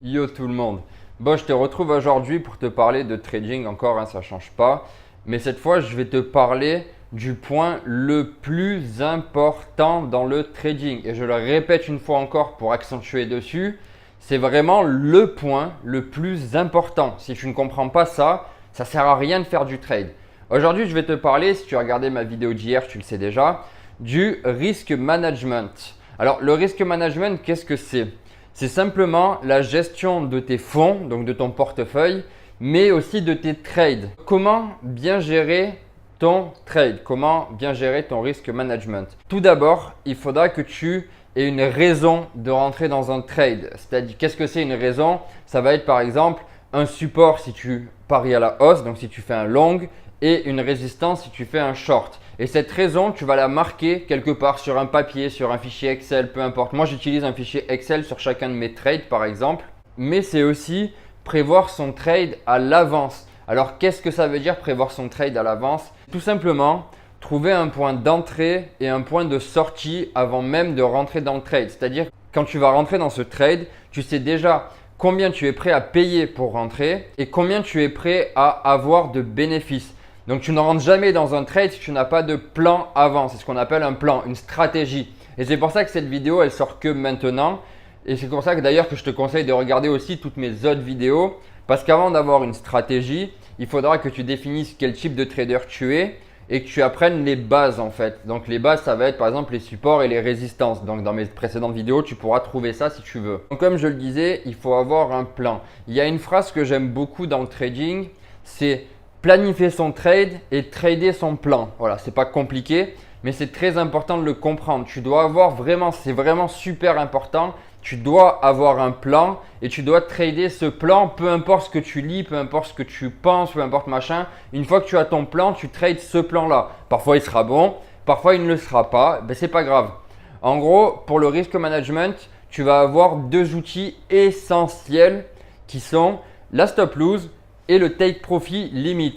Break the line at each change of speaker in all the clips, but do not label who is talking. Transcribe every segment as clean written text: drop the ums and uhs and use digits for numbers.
Yo tout le monde. Bon, je te retrouve aujourd'hui pour te parler de trading encore, ça change pas. Mais cette fois, je vais te parler du point le plus important dans le trading. Et je le répète une fois encore pour accentuer dessus, c'est vraiment le point le plus important. Si tu ne comprends pas ça, ça sert à rien de faire du trade. Aujourd'hui, je vais te parler, si tu as regardé ma vidéo d'hier, tu le sais déjà, du risk management. Alors, le risk management, qu'est-ce que c'est? C'est simplement la gestion de tes fonds, donc de ton portefeuille, mais aussi de tes trades. Comment bien gérer ton trade? Comment bien gérer ton risk management? Tout d'abord, il faudra que tu aies une raison de rentrer dans un trade. C'est-à-dire, qu'est-ce que c'est une raison? Ça va être par exemple un support si tu paries à la hausse, donc si tu fais un long, et une résistance si tu fais un short. Et cette raison, tu vas la marquer quelque part sur un papier, sur un fichier Excel, peu importe. Moi, j'utilise un fichier Excel sur chacun de mes trades, par exemple. Mais c'est aussi prévoir son trade à l'avance. Alors, qu'est-ce que ça veut dire prévoir son trade à l'avance? Tout simplement, trouver un point d'entrée et un point de sortie avant même de rentrer dans le trade. C'est-à-dire, quand tu vas rentrer dans ce trade, tu sais déjà combien tu es prêt à payer pour rentrer et combien tu es prêt à avoir de bénéfices. Donc, tu ne rentres jamais dans un trade si tu n'as pas de plan avant. C'est ce qu'on appelle un plan, une stratégie. Et c'est pour ça que cette vidéo, elle sort que maintenant. Et c'est pour ça que d'ailleurs que je te conseille de regarder aussi toutes mes autres vidéos. Parce qu'avant d'avoir une stratégie, il faudra que tu définisses quel type de trader tu es et que tu apprennes les bases en fait. Donc, les bases, ça va être par exemple les supports et les résistances. Donc, dans mes précédentes vidéos, tu pourras trouver ça si tu veux. Donc, comme je le disais, il faut avoir un plan. Il y a une phrase que j'aime beaucoup dans le trading, c'est planifier son trade et trader son plan. Voilà, c'est pas compliqué, mais c'est très important de le comprendre. Tu dois avoir vraiment, c'est vraiment super important. Tu dois avoir un plan et tu dois trader ce plan, peu importe ce que tu lis, peu importe ce que tu penses, peu importe machin. Une fois que tu as ton plan, tu trades ce plan-là. Parfois, il sera bon, parfois, il ne le sera pas. Ben, c'est pas grave. En gros, pour le risk management, tu vas avoir deux outils essentiels qui sont la stop loss et le take profit limit.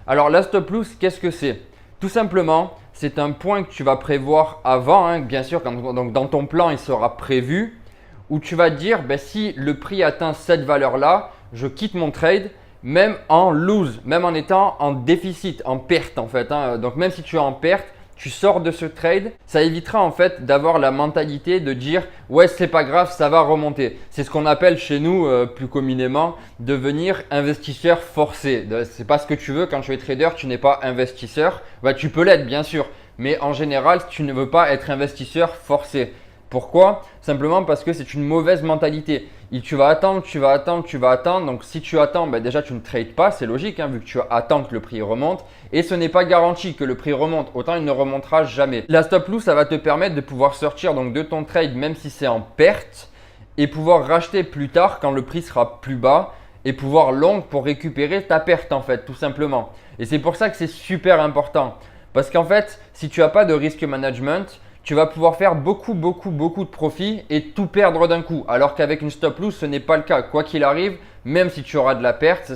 Alors la stop loss, qu'est-ce que c'est? Tout simplement, c'est un point que tu vas prévoir avant, bien sûr, donc dans ton plan, il sera prévu, où tu vas dire, si le prix atteint cette valeur-là, je quitte mon trade, même en lose, même en étant en déficit, en perte en fait. Donc même si tu es en perte, tu sors de ce trade, ça évitera en fait d'avoir la mentalité de dire ouais c'est pas grave, ça va remonter. C'est ce qu'on appelle chez nous plus communément devenir investisseur forcé. C'est pas ce que tu veux quand tu es trader, tu n'es pas investisseur. Tu peux l'être bien sûr, mais en général tu ne veux pas être investisseur forcé. Pourquoi? Simplement parce que c'est une mauvaise mentalité. Et tu vas attendre, tu vas attendre, tu vas attendre. Donc si tu attends, déjà tu ne trades pas, c'est logique vu que tu attends que le prix remonte. Et ce n'est pas garanti que le prix remonte, autant il ne remontera jamais. La stop loss, ça va te permettre de pouvoir sortir donc de ton trade même si c'est en perte et pouvoir racheter plus tard quand le prix sera plus bas et pouvoir long pour récupérer ta perte en fait, tout simplement. Et c'est pour ça que c'est super important. Parce qu'en fait, si tu n'as pas de risk management, tu vas pouvoir faire beaucoup de profit et tout perdre d'un coup. Alors qu'avec une stop loss, ce n'est pas le cas. Quoi qu'il arrive, même si tu auras de la perte,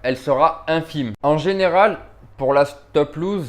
elle sera infime. En général, pour la stop loss,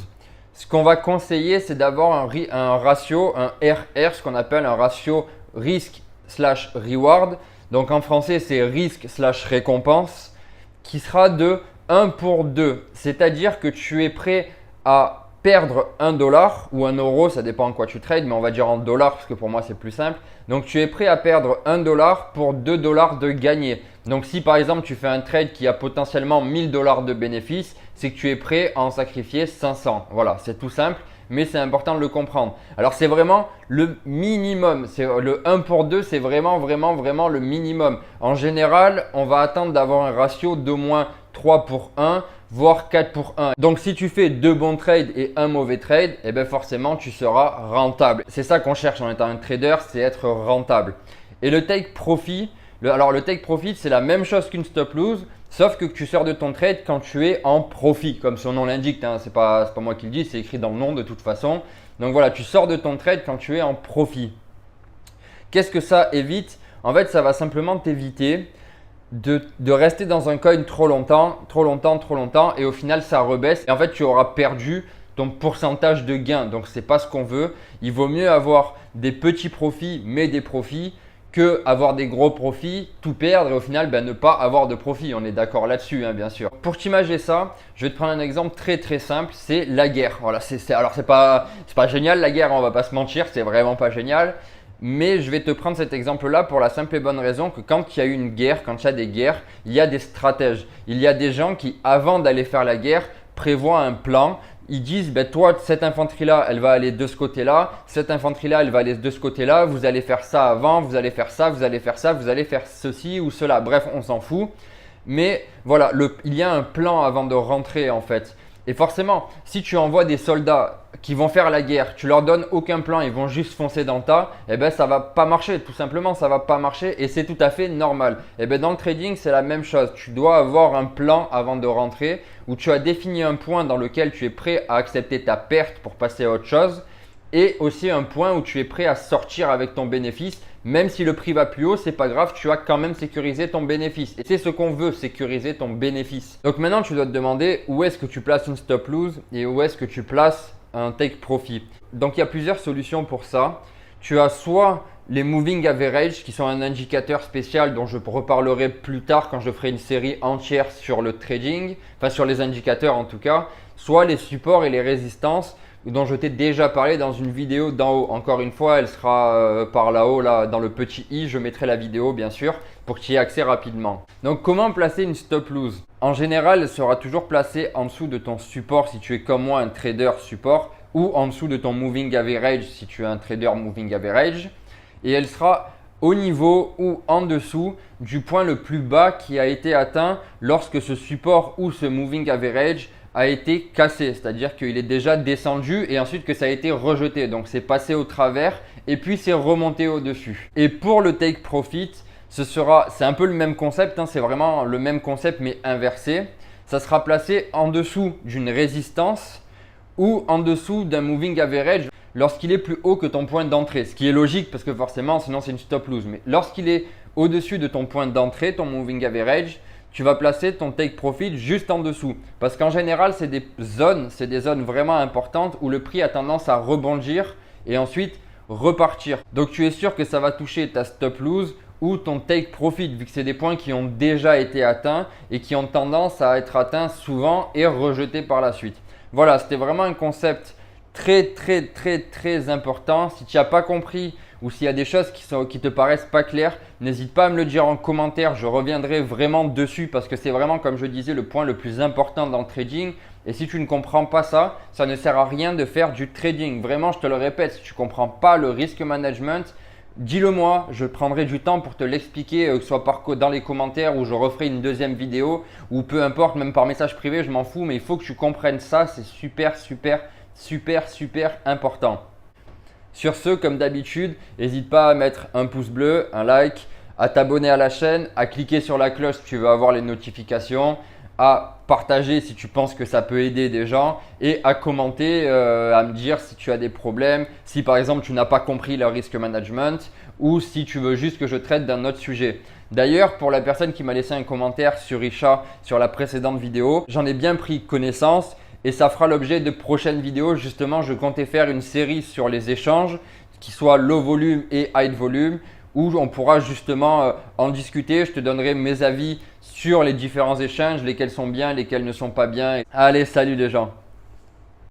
ce qu'on va conseiller, c'est d'avoir un ratio, un RR, ce qu'on appelle un ratio risque/reward. Donc en français, c'est risque/récompense, qui sera de 1 pour 2. C'est-à-dire que tu es prêt à perdre 1 dollar ou 1 euro, ça dépend en quoi tu trades, mais on va dire en dollars parce que pour moi c'est plus simple. Donc tu es prêt à perdre 1 dollar pour 2 dollars de gagner. Donc si par exemple tu fais un trade qui a potentiellement 1000 dollars de bénéfices, c'est que tu es prêt à en sacrifier 500. Voilà, c'est tout simple, mais c'est important de le comprendre. Alors c'est vraiment le minimum, c'est le 1 pour 2, c'est vraiment le minimum. En général, on va attendre d'avoir un ratio d'au moins 3 pour 1, voire 4 pour 1. Donc si tu fais 2 bons trades et un mauvais trade, forcément tu seras rentable. C'est ça qu'on cherche en étant un trader, c'est être rentable. Et le take profit, le take profit, c'est la même chose qu'une stop loss, sauf que tu sors de ton trade quand tu es en profit, comme son nom l'indique. C'est pas moi qui le dis, c'est écrit dans le nom de toute façon. Donc voilà, tu sors de ton trade quand tu es en profit. Qu'est-ce que ça évite? En fait, ça va simplement t'éviter de rester dans un coin trop longtemps et au final ça rebaisse et en fait tu auras perdu ton pourcentage de gain. Donc c'est pas ce qu'on veut. Il vaut mieux avoir des petits profits mais des profits que avoir des gros profits, tout perdre et au final ne pas avoir de profit. On est d'accord là-dessus, bien sûr. Pour t'imager ça, je vais te prendre un exemple très simple, c'est la guerre. Voilà, alors c'est pas génial la guerre, on va pas se mentir, c'est vraiment pas génial. Mais je vais te prendre cet exemple-là pour la simple et bonne raison que quand il y a une guerre, quand il y a des guerres, il y a des stratèges. Il y a des gens qui, avant d'aller faire la guerre, prévoient un plan. Ils disent, toi, cette infanterie-là, elle va aller de ce côté-là. Cette infanterie-là, elle va aller de ce côté-là. Vous allez faire ça avant, vous allez faire ça, vous allez faire ça, vous allez faire ceci ou cela. Bref, on s'en fout. Mais voilà, il y a un plan avant de rentrer en fait. Et forcément, si tu envoies des soldats qui vont faire la guerre, tu leur donnes aucun plan, ils vont juste foncer dans le tas, eh ben ça va pas marcher, tout simplement ça va pas marcher et c'est tout à fait normal. Et ben dans le trading, c'est la même chose. Tu dois avoir un plan avant de rentrer où tu as défini un point dans lequel tu es prêt à accepter ta perte pour passer à autre chose et aussi un point où tu es prêt à sortir avec ton bénéfice. Même si le prix va plus haut, c'est pas grave, tu as quand même sécurisé ton bénéfice. Et c'est ce qu'on veut, sécuriser ton bénéfice. Donc maintenant, tu dois te demander où est-ce que tu places une stop loss et où est-ce que tu places un take profit. Donc il y a plusieurs solutions pour ça. Tu as soit les moving average qui sont un indicateur spécial dont je reparlerai plus tard quand je ferai une série entière sur le trading, enfin sur les indicateurs en tout cas, soit les supports et les résistances dont je t'ai déjà parlé dans une vidéo d'en haut. Encore une fois, elle sera par là-haut, là, dans le petit i. Je mettrai la vidéo, bien sûr, pour que tu y aies accès rapidement. Donc, comment placer une stop loss? En général, elle sera toujours placée en dessous de ton support si tu es comme moi un trader support ou en dessous de ton moving average si tu es un trader moving average. Et elle sera au niveau ou en dessous du point le plus bas qui a été atteint lorsque ce support ou ce moving average a été cassé, c'est-à-dire qu'il est déjà descendu et ensuite que ça a été rejeté. Donc c'est passé au travers et puis c'est remonté au-dessus. Et pour le take profit, c'est un peu le même concept, c'est vraiment le même concept mais inversé. Ça sera placé en dessous d'une résistance ou en dessous d'un moving average lorsqu'il est plus haut que ton point d'entrée. Ce qui est logique parce que forcément sinon c'est une stop loss. Mais lorsqu'il est au-dessus de ton point d'entrée, ton moving average, tu vas placer ton take profit juste en dessous. Parce qu'en général, c'est des zones vraiment importantes où le prix a tendance à rebondir et ensuite repartir. Donc, tu es sûr que ça va toucher ta stop loss ou ton take profit vu que c'est des points qui ont déjà été atteints et qui ont tendance à être atteints souvent et rejetés par la suite. Voilà, c'était vraiment un concept très important. Si tu n'as pas compris ou s'il y a des choses qui te paraissent pas claires, n'hésite pas à me le dire en commentaire. Je reviendrai vraiment dessus parce que c'est vraiment, comme je disais, le point le plus important dans le trading. Et si tu ne comprends pas ça, ça ne sert à rien de faire du trading. Vraiment, je te le répète, si tu ne comprends pas le risk management, dis-le moi, je prendrai du temps pour te l'expliquer, que ce soit dans les commentaires ou je referai une deuxième vidéo ou peu importe, même par message privé, je m'en fous. Mais il faut que tu comprennes ça, c'est super important. Sur ce, comme d'habitude, n'hésite pas à mettre un pouce bleu, un like, à t'abonner à la chaîne, à cliquer sur la cloche si tu veux avoir les notifications, à partager si tu penses que ça peut aider des gens et à commenter, à me dire si tu as des problèmes, si par exemple tu n'as pas compris le risk management ou si tu veux juste que je traite d'un autre sujet. D'ailleurs, pour la personne qui m'a laissé un commentaire sur Isha sur la précédente vidéo, j'en ai bien pris connaissance. Et ça fera l'objet de prochaines vidéos. Justement, je comptais faire une série sur les échanges, qui soient low volume et high volume, où on pourra justement en discuter. Je te donnerai mes avis sur les différents échanges, lesquels sont bien, lesquels ne sont pas bien. Allez, salut les gens!